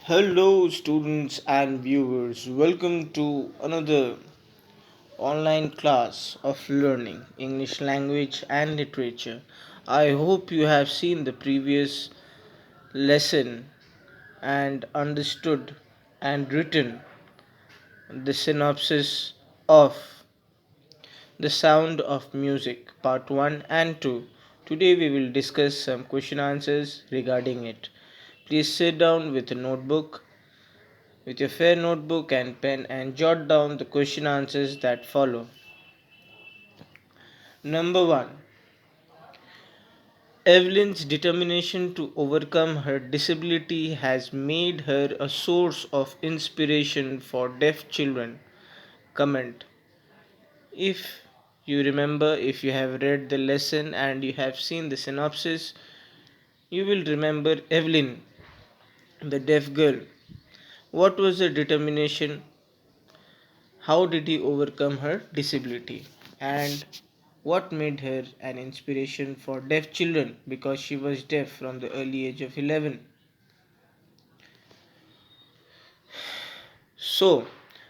Hello, students and viewers. Welcome to another online class of learning English language and literature. I hope you have seen the previous lesson and understood and written the synopsis of The Sound of Music, Part 1 and 2. Today we will discuss some question answers regarding it. Please sit down with a notebook with your fair notebook and pen and jot down the question answers that follow. Number 1. Evelyn's determination to overcome her disability has made her a source of inspiration for deaf children. Comment. If you remember, if you have read the lesson and you have seen the synopsis, you will remember Evelyn, the deaf girl. What was her determination? How did he overcome her disability? And what made her an inspiration for deaf children because she was deaf from the early age of 11? So,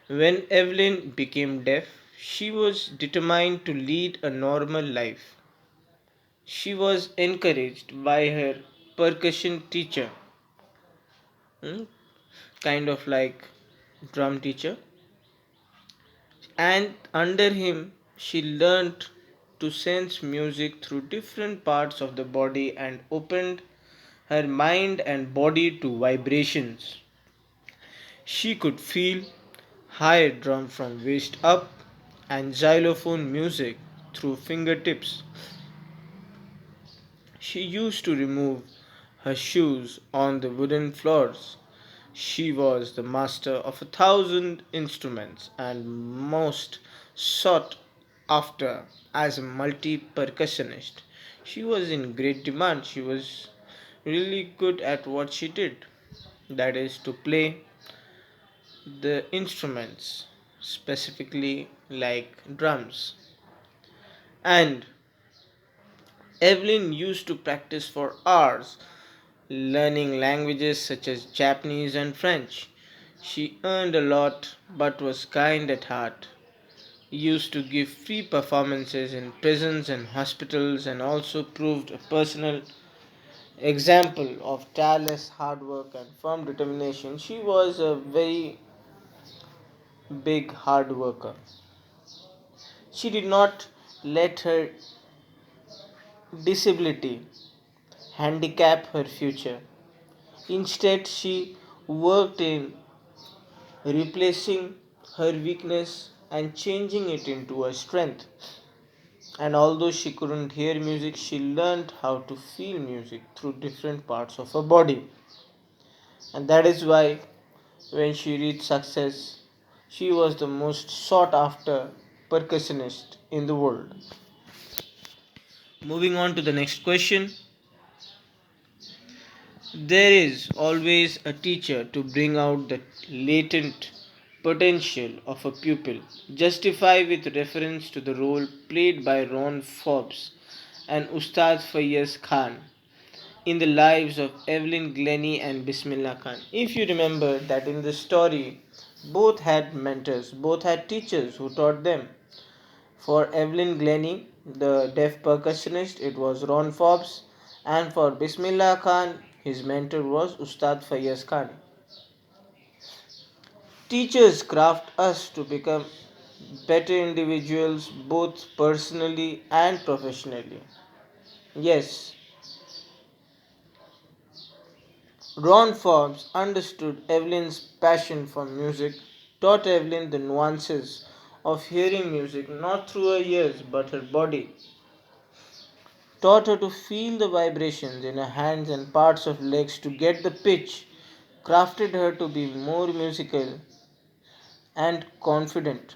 when Evelyn became deaf, she was determined to lead a normal life. She was encouraged by her percussion teacher, hmm, kind of like drum teacher, and under him she learnt to sense music through different parts of the body and opened her mind and body to vibrations. She could feel high drum from waist up and xylophone music through fingertips. She used to remove her shoes on the wooden floors. She was the master of 1,000 instruments and most sought after as a multi percussionist. She was in great demand. She was really good at what she did, that is, to play the instruments, specifically like drums. And Evelyn used to practice for hours, learning languages such as Japanese and French. She earned a lot but was kind at heart. Used to give free performances in prisons and hospitals and also proved a personal example of tireless hard work and firm determination. She was a very big hard worker. She did not let her disability handicap her future. Instead, she worked in replacing her weakness and changing it into a strength. And although she couldn't hear music, she learned how to feel music through different parts of her body. And that is why, when she reached success, she was the most sought after percussionist in the world. Moving on to the next question. There is always a teacher to bring out the latent potential of a pupil. Justify with reference to the role played by Ron Forbes and Ustad Fayyaz Khan in the lives of Evelyn Glennie and Bismillah Khan. If you remember that in the story, both had mentors, both had teachers who taught them. For Evelyn Glennie, the deaf percussionist, it was Ron Forbes, and for Bismillah Khan, his mentor was Ustad Fayyaz Khan. Teachers craft us to become better individuals both personally and professionally. Yes, Ron Forbes understood Evelyn's passion for music, taught Evelyn the nuances of hearing music not through her ears but her body, taught her to feel the vibrations in her hands and parts of legs to get the pitch, crafted her to be more musical and confident.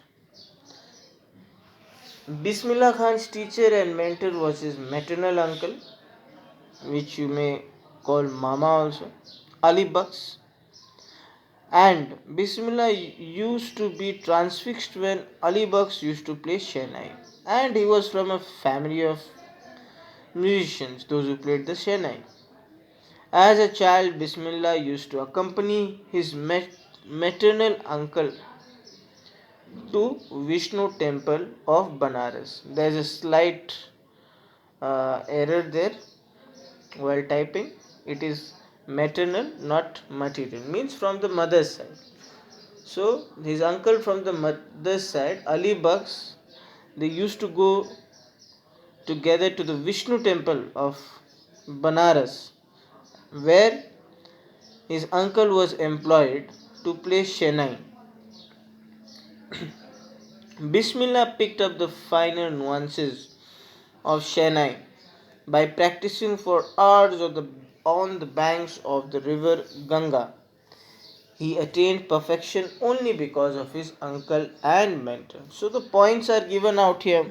Bismillah Khan's teacher and mentor was his maternal uncle, which you may call Mama also, Ali Bucks. And Bismillah used to be transfixed when Ali Bucks used to play Shehnai. And he was from a family of musicians, those who played the Shehnai. As a child, Bismillah used to accompany his maternal uncle to Vishnu temple of Banaras. There is a slight error there while typing. It is maternal, not material. Means from the mother's side. So his uncle from the mother's side, Ali Bucks, they used to go together to the Vishnu temple of Banaras, where his uncle was employed to play Shenai. Bismillah picked up the finer nuances of Shenai by practicing for hours on the banks of the river Ganga. He attained perfection only because of his uncle and mentor. So the points are given out here.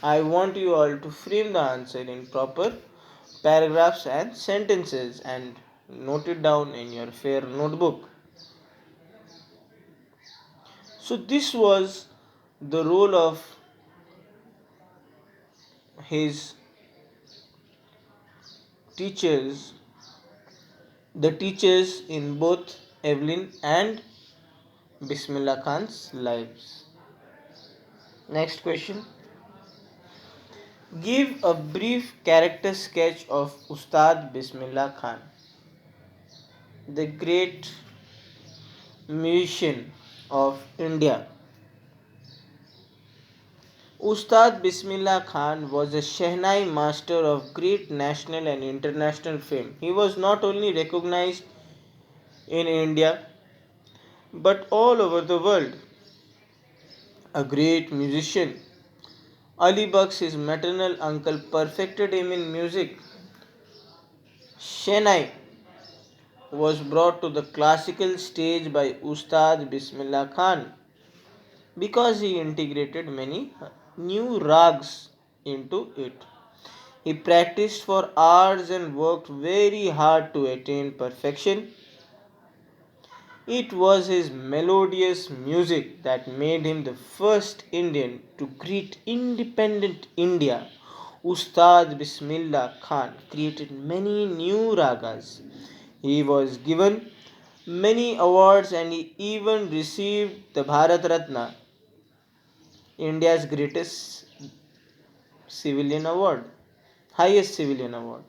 I want you all to frame the answer in proper paragraphs and sentences and note it down in your fair notebook. So this was the role of his teachers, the teachers in both Evelyn and Bismillah Khan's lives. Next question. Give a brief character sketch of Ustad Bismillah Khan, the great musician of India. Ustad Bismillah Khan was a Shehnai master of great national and international fame. He was not only recognized in India but all over the world. A great musician, Ali Bucks, his maternal uncle, perfected him in music. Shehnai was brought to the classical stage by Ustad Bismillah Khan because he integrated many new rags into it. He practiced for hours and worked very hard to attain perfection. It was his melodious music that made him the first Indian to greet independent India. Ustad Bismillah Khan created many new ragas. He was given many awards and he even received the Bharat Ratna, India's greatest civilian award, highest civilian award.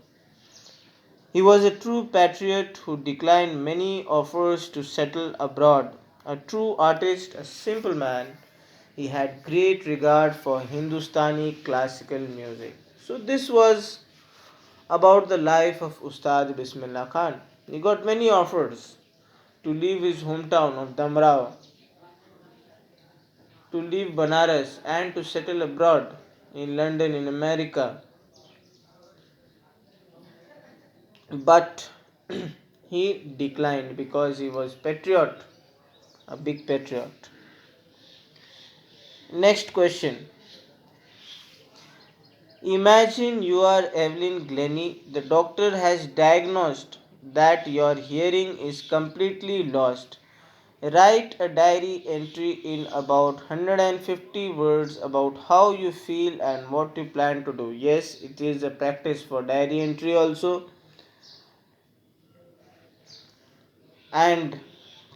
He was a true patriot who declined many offers to settle abroad. A true artist, a simple man, he had great regard for Hindustani classical music. So, this was about the life of Ustad Bismillah Khan. He got many offers to leave his hometown of Damrao, to leave Banaras, and to settle abroad in London, in America. But he declined because he was patriot, a big patriot. Next question. Imagine you are Evelyn Glennie. The doctor has diagnosed that your hearing is completely lost. Write a diary entry in about 150 words about how you feel and what you plan to do. Yes, it is a practice for diary entry also. And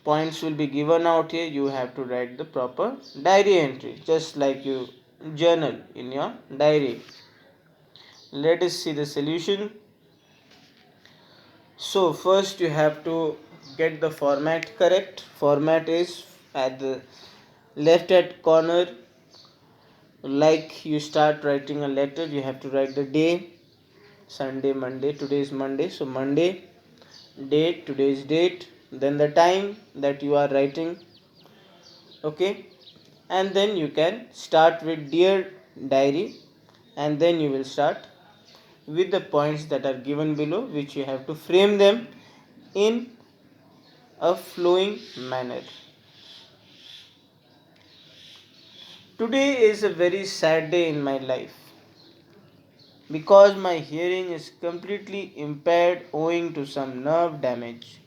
points will be given out here. You have to write the proper diary entry, just like you journal in your diary. Let us see the solution. So first you have to get the format correct. Format is at the left hand corner. Like you start writing a letter, you have to write the day, Sunday, Monday. Today is Monday, so Monday, date, today's date, then the time that you are writing. Okay, and then you can start with dear diary, and then you will start with the points that are given below, which you have to frame them in a flowing manner. Today is a very sad day in my life because my hearing is completely impaired owing to some nerve damage.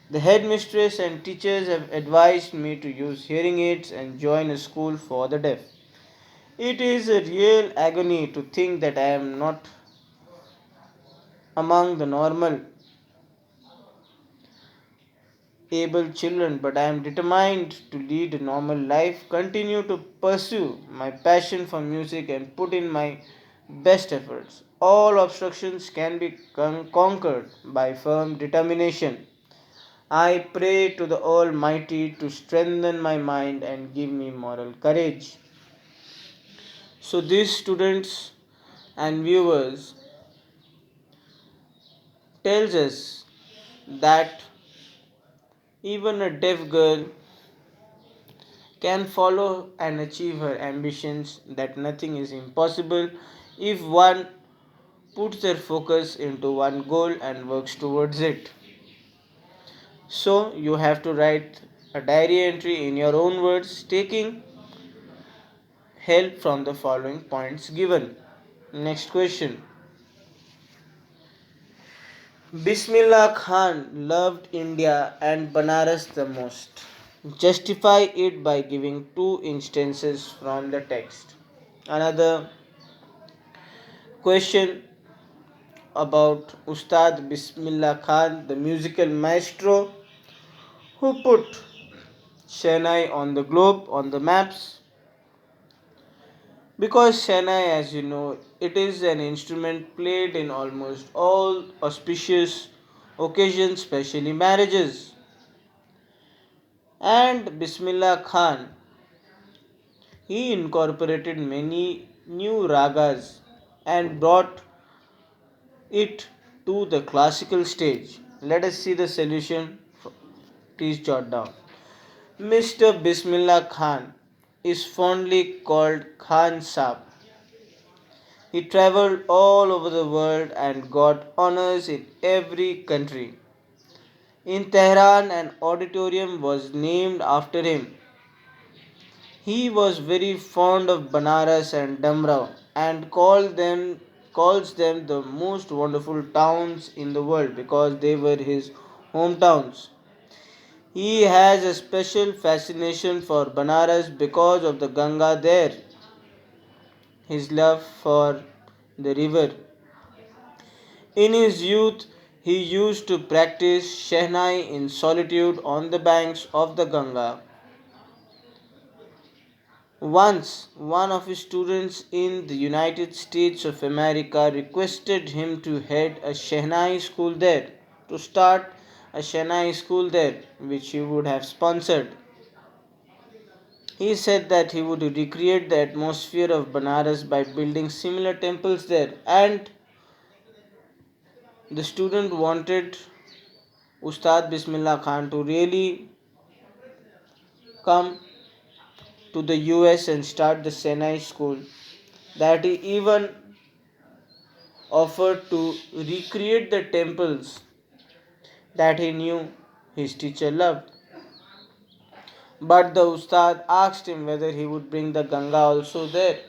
The headmistress and teachers have advised me to use hearing aids and join a school for the deaf. It is a real agony to think that I am not among the normal able children, but I am determined to lead a normal life, continue to pursue my passion for music, and put in my best efforts. All obstructions can be conquered by firm determination. I pray to the Almighty to strengthen my mind and give me moral courage. So, these students and viewers tells us that even a deaf girl can follow and achieve her ambitions, that nothing is impossible if one puts their focus into one goal and works towards it. So, you have to write a diary entry in your own words, taking help from the following points given. Next question. Bismillah Khan loved India and Banaras the most. Justify it by giving two instances from the text. Another question about Ustad Bismillah Khan, the musical maestro who put Chennai on the globe, on the maps. Because Chennai, as you know, it is an instrument played in almost all auspicious occasions, especially marriages. And Bismillah Khan, he incorporated many new ragas and brought it to the classical stage. Let us see the solution. Please jot down. Mr. Bismillah Khan is fondly called Khan Saab. He traveled all over the world and got honors in every country. In Tehran, an auditorium was named after him. He was very fond of Banaras and Damrao and calls them the most wonderful towns in the world because they were his hometowns. He has a special fascination for Banaras because of the Ganga there, his love for the river. In his youth, he used to practice Shehnai in solitude on the banks of the Ganga. Once, one of his students in the United States of America requested him to head a Shehnai school there, to start a Shehnai school there, which he would have sponsored. He said that he would recreate the atmosphere of Banaras by building similar temples there, and the student wanted Ustad Bismillah Khan to really come to the US and start the Senai school, that he even offered to recreate the temples that he knew his teacher loved. But the Ustad asked him whether he would bring the Ganga also there,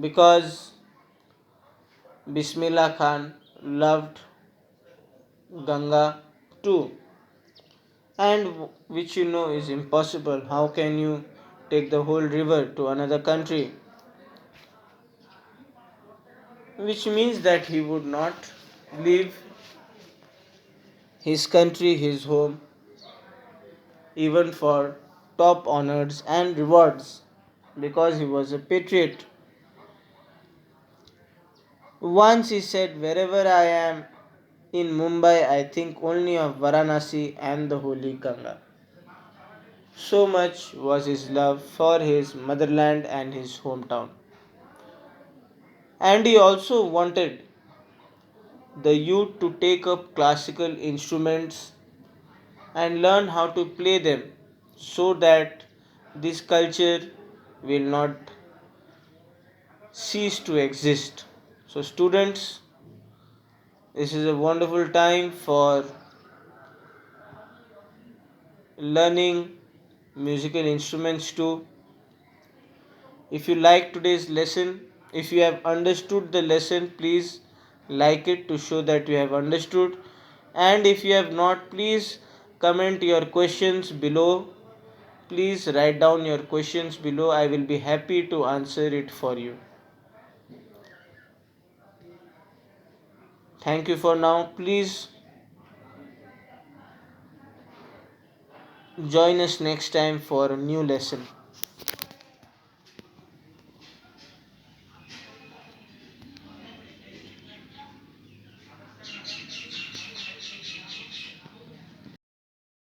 because Bismillah Khan loved Ganga too, and which you know is impossible. How can you take the whole river to another country? Which means that he would not leave his country, his home, even for top honors and rewards, because he was a patriot. Once he said, wherever I am in Mumbai, I think only of Varanasi and the Holy Ganga. So much was his love for his motherland and his hometown. And he also wanted the youth to take up classical instruments and learn how to play them, so that this culture will not cease to exist. So, students, this is a wonderful time for learning musical instruments too. If you like today's lesson, if you have understood the lesson, please like it to show that you have understood. And if you have not, please comment your questions below. Please write down your questions below. I will be happy to answer it for you. Thank you for now. Please Join us next time for a new lesson.